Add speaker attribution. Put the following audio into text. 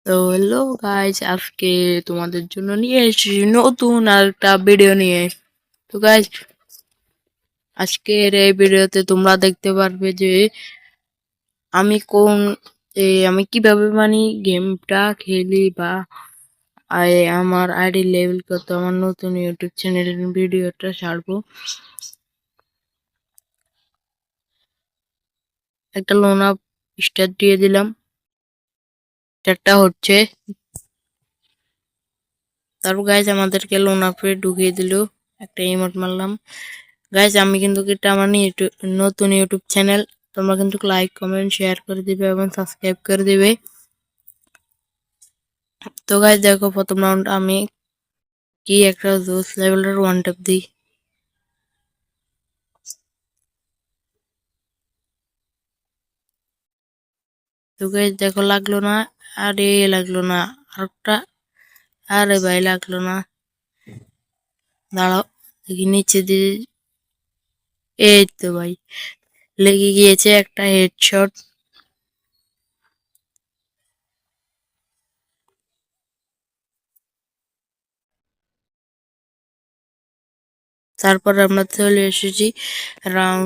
Speaker 1: তো hello guys, আজকে তোমাদের জন্য নিয়ে এসেছি নতুন আর একটা ভিডিও নিয়ে। তো গাইজ, আজকের এই ভিডিওতে তোমরা দেখতে পারবে যে আমি আমি কিভাবে গেমটা খেলি বা আমার আইডি লেভেল কত, আমার নতুন ইউটিউব চ্যানেলের ভিডিওটা ছাড়বো। একটা লোন আপ স্টার্ট দিয়ে দিলাম, স্টার্টটা হচ্ছে। তারপর গাইজ আমাদেরকে লোন আপে ঢুকিয়ে দিল, একটা ইমোট মারলাম। গাইজ আমি কিন্তু এটা আমার নতুন ইউটিউব চ্যানেল, তোমরা কিন্তু লাইক কমেন্ট শেয়ার করে দিবে এবং সাবস্ক্রাইব করে দিবে। তো গাইজ দেখো, প্রথম রাউন্ড আমি কি একটা জোস লেভেলের ওয়ান ট্যাপ দিই। তো গাইজ দেখো, লাগলো না। আরে লাগলো না, আরেকটা। আরে ভাই লাগলো না, দাঁড়াও দেখি নিচে দিয়ে। এই তো ভাই লেগে গিয়েছে একটা হেডশট। তারপর আমরা চলে এসেছি রাউন্ড